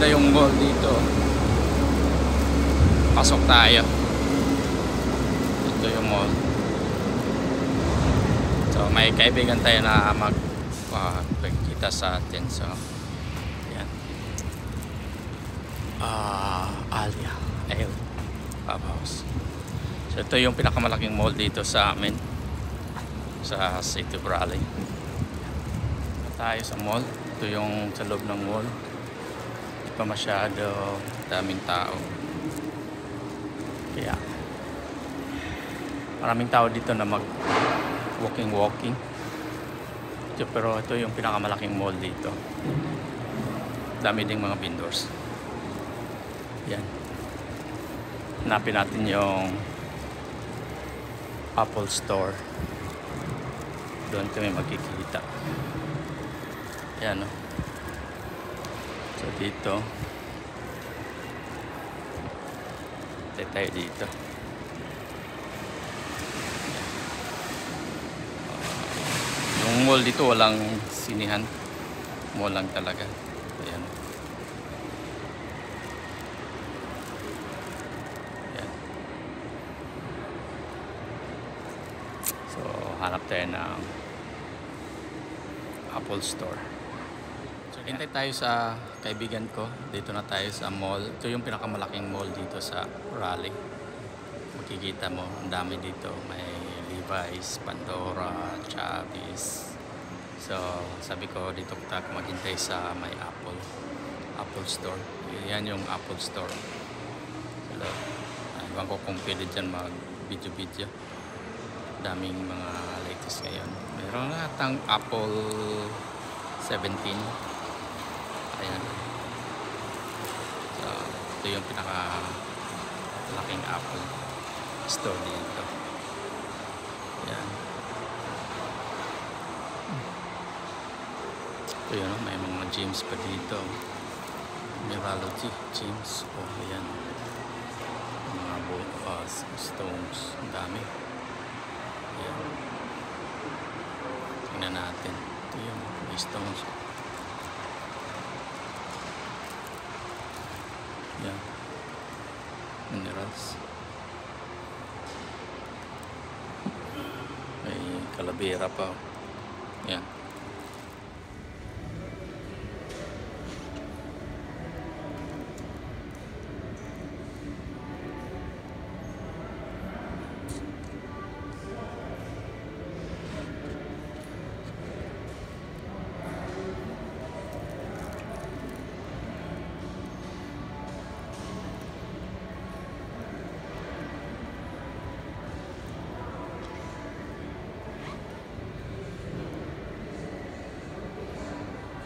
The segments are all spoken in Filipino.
maganda yung mall dito. Pasok tayo. Ito yung mall. So may kaibigan tayo na magkita sa atin. So yan. Alia Ale Pub House. So ito yung pinakamalaking mall dito sa amin, sa City of Raleigh. Tayo sa mall. Ito yung sa loob ng mall. Hindi pa masyado daming tao. Kaya maraming tao dito na mag walking. Pero ito yung pinakamalaking mall dito. Dami ding mga vendors. Yan. Hanapin natin yung Apple Store. Doon kami magkikita. Yan, no? So dito tayo dito. Yung mall dito walang sinihan, mall lang talaga. Ayan. Ayan. So hanap tayo ng Apple Store. So hintay tayo sa kaibigan ko. Dito na tayo sa mall. Ito yung pinakamalaking mall dito sa Raleigh. Makikita mo, ang dami dito. May Levi's, Pandora, Chavis. So sabi ko dito tayo maghintay sa may Apple Store. Yan yung Apple Store. Hello. Iwan ko kung pwede dyan mag video. Daming mga latest ngayon. Meron na atang Apple 17. Ayan. So ito yung pinaka-laking Apple Store dito. Ayan. Ito yun, may mga gyms pa dito. Mineralogy gyms. Oh, ayan. Mga stones. Ang dami. Ayan. Tingnan natin. Ito yung may stones. Ayan. Minerals. May kalabira pa. Ayan.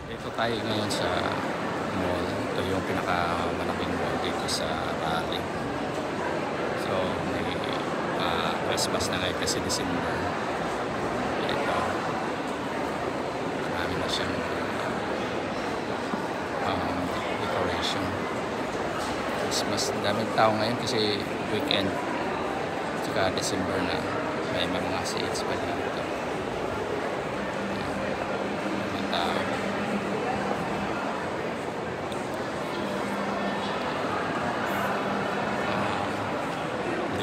Ito tayo ngayon sa mall. Ito yung pinakamalaking mall dito sa Raleigh. So may Christmas na ngayon kasi December. Ito marami na siyang decoration. Christmas, daming tao ngayon kasi weekend. Tsaka December na, may mga sales pa dito.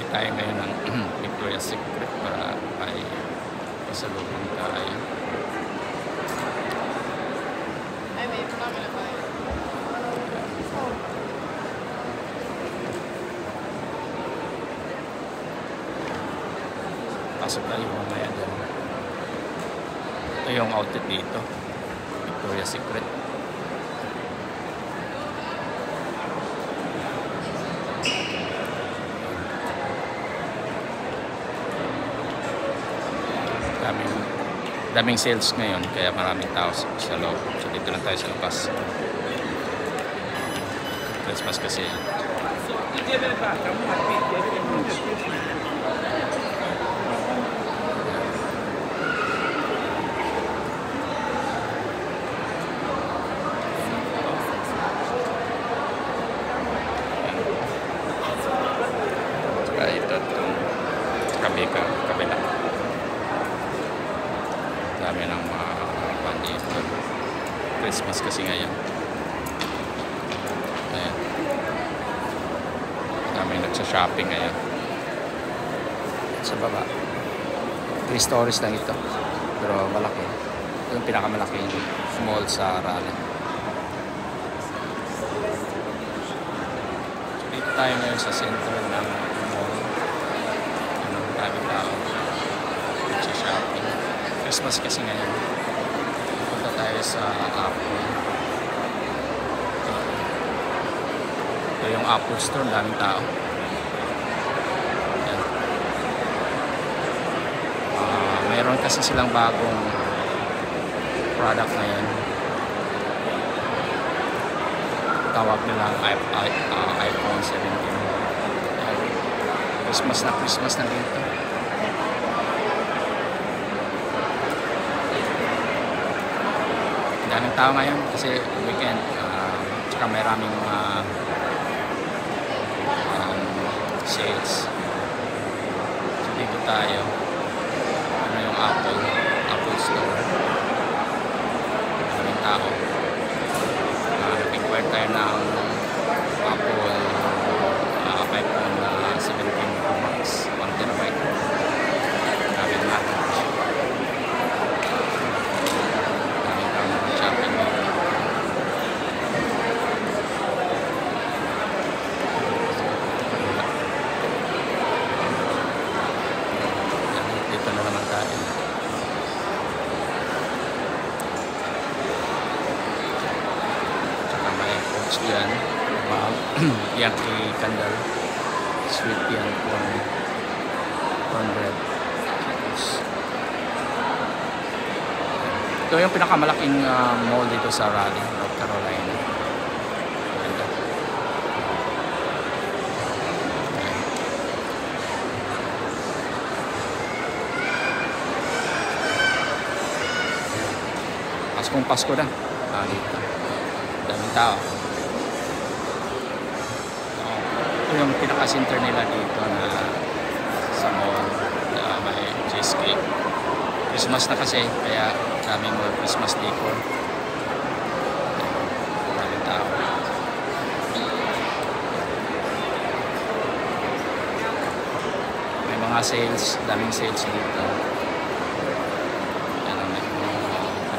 Tayo ngayon ng Victoria's Secret para ay pasalubong tayo. Ay, may pamamala na tayo. Pasok tayo mamaya doon. Ito yung outlet dito, Victoria's Secret. Daming sales ngayon kaya maraming tao sa loob. So dito lang tayo sa labas. Christmas kasi. Saka ito kabila. Dami ng mga pan dito. Christmas kasi ngayon. shopping ngayon. Sa baba. 3 stories lang ito. Pero malaki. Ito yung pinakamalaking mall sa Raleigh. So, dito tayo ngayon sa center ng mall. Maraming tao. Sa shopping. Christmas kasi ngayon. Punta tayo sa Apple. Ito yung Apple Store. Daming tao. Meron kasi silang bagong product ngayon. Tawag nilang iPhone 17. Christmas na dito. Daming tao ngayon kasi weekend. Tsaka may raming mga sales. So dito tayo. Yung Apple Store. Maraming tao. Nag-inquire tayo ng Apple iPhone 17 Pro Max 1 terabyte. Daming natin. Daming tao na shopping. Dito na naman tayo. Tsaka may coach dyan. Yankee Candle. Sweet yan. Cornbread. Ito yung pinakamalaking mall dito sa Raleigh, North Carolina. Ganda. Pasko na dito. Daming tao. Ito yung pinaka-center nila dito na sa mall. May cheesecake. Christmas na kasi kaya daming mga Christmas decor. Daming tao. May mga sales, daming sales dito.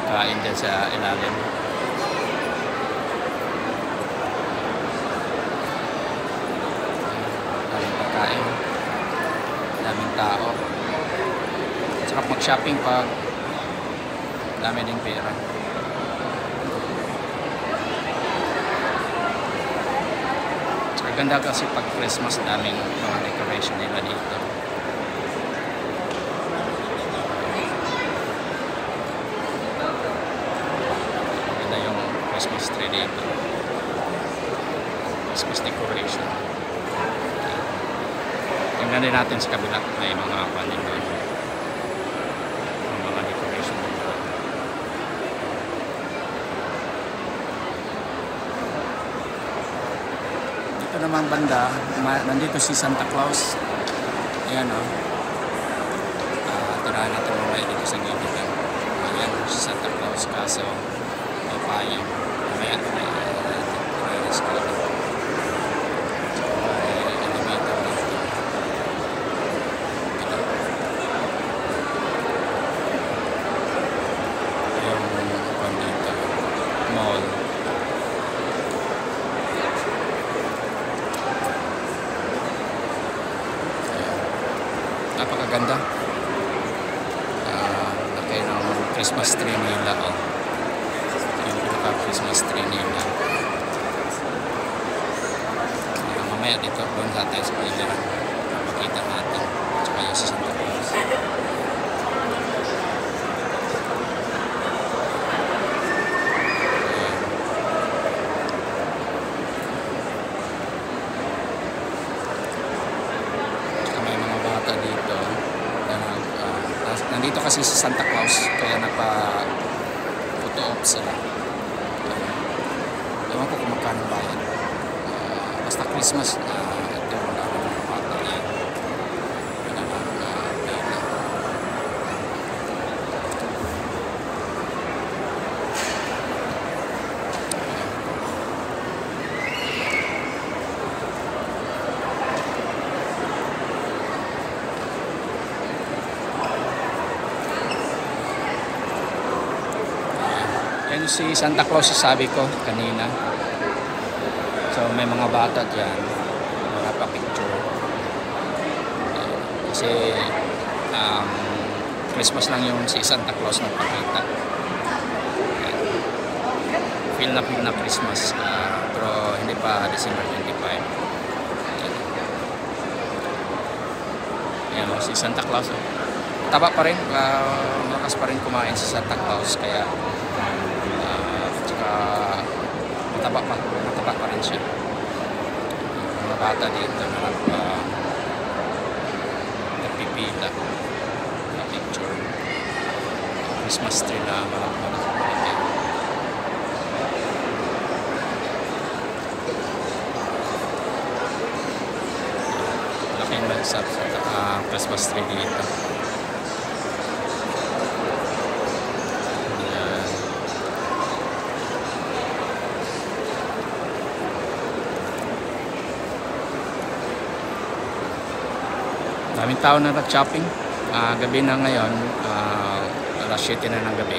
Kain dyan sa ilalim. Daming pagkain. Daming tao. Sarap mag-shopping pag dami ding pera. Saka ganda kasi pag Christmas daming mga decoration nila dito. Christmas tree dito. Christmas decoration. Tingnan din natin sa kabila. May mga panin doon. Mga decoration dito. Dito naman banda, nandito si Santa Claus. Ayan o. Tirahan natin mamaya dito sa gilid. Ayan si Santa Claus kaso may payo. May rides ko. May elevator dito. Yung dito. Mall. Napakaganda. Laki ng Christmas tree nila. Christmas tree nila. Mamaya dito doon sa tayo sa pila makita natin tsaka yung sa Santa Claus. Tsaka may mga bata dito nandito kasi si Santa Claus kaya nagpa-photo op sila. Ewan ko kung magkano bayan. Basta Christmas, ito yung mga bata yan. Yung si Santa Claus sabi ko kanina. So may mga bata dyan, mga pa-picture. Kasi Christmas lang yung si Santa Claus na pakita. Feel na Christmas, pero hindi pa December 25. Ayan o, si Santa Claus. Taba pa rin, malakas pa rin kumain si Santa Claus, kaya tsaka mataba pa rin siya. Mga bata dito na nagpipila na picture. Christmas tree na malaki. Laking sa Christmas tree dito. Daming tao na nag-shopping. Gabi na ngayon, alas 7 na ng gabi.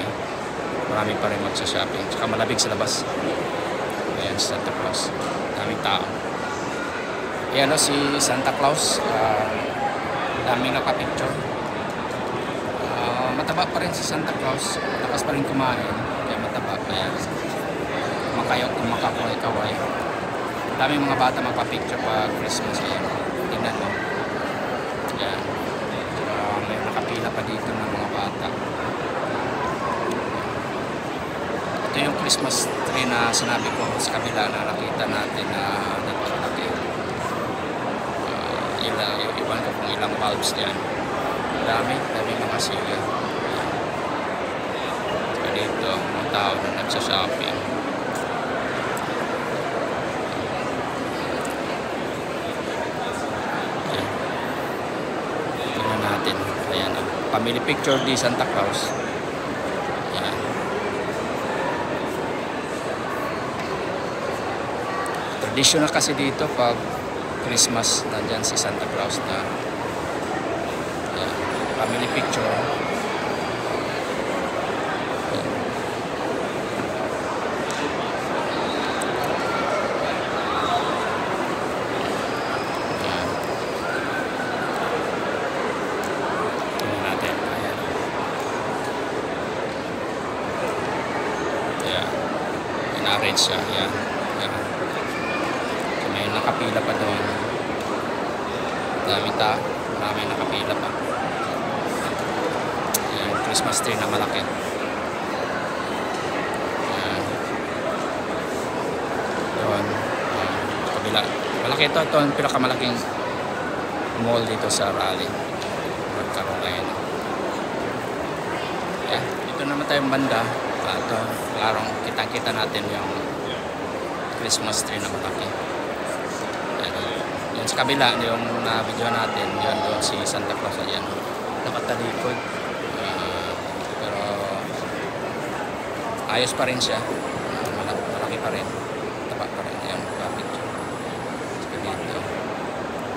Marami pa rin magsa-shopping. Tsaka malabig sa labas. Ayan, Santa Claus. Daming tao. Ayan o, si Santa Claus. Daming nakapicture. Mataba pa rin si Santa Claus. Lakas pa rin kumain. Kaya mataba. Kaya makakaway-kaway. Daming mga bata magpa-picture pa Christmas. Ayan. Tingnan mo. Yan. May nakapila pa dito ng mga bata. Ito yung Christmas tree na sinabi ko sa kabila na nakita natin na napakalaki. Iwan ko kung ilang bulbs yan. Dami mga siya. Saka dito, mga tao na nagsashopping. Ayan, family picture di Santa Claus. Ayan. Traditional kasi dito pag Christmas, nandyan si Santa Claus na. Ayan, family picture. Ayan. Na-arrange siya. Yan. Yan. So, may nakapila pa doon. Dami ta. Marami nakapila pa. Yan. Christmas tree na malaki. Yan. Doon. Kabila. Malaki ito. Ito ang pinakamalaking mall dito sa Raleigh, North Carolina. Yan. Dito naman tayong banda. Ito, klarong kitang-kita natin yung Christmas tree na malaki. Yan sa kabila, yung na-video natin, yun doon si Santa Claus. Ayan, nakatalikod. Pero ayos pa rin siya. Malaki pa rin. Taba pa rin. Ayan, picture. Saka dito.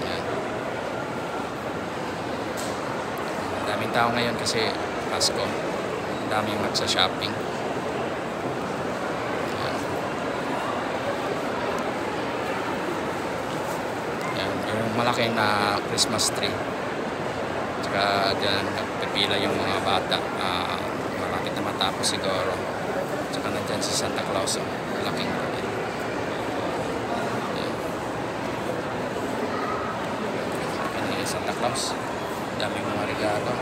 Ayan. Daming tao ngayon kasi Pasko. Daming magsa-shopping. Malaking na Christmas tree. Tsaka dyan nagpipila yung mga bata. Malapit na matapos siguro. Tsaka nandyan si Santa Claus. Malaking tree. Yan yung Santa Claus. Daming mga regalo.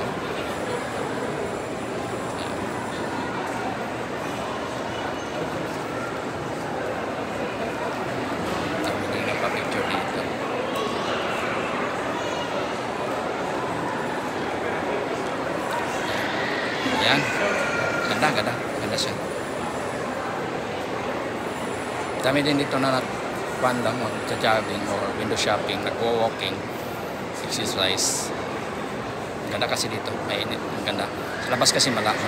Daming nagpa-picture dito. Ayan. Ganda siya. Dami din dito na nagpan lang, magja-jogging or window shopping, nagwo-walking, exercise. Ganda kasi dito, mainit, ganda. Sa labas kasi malamig.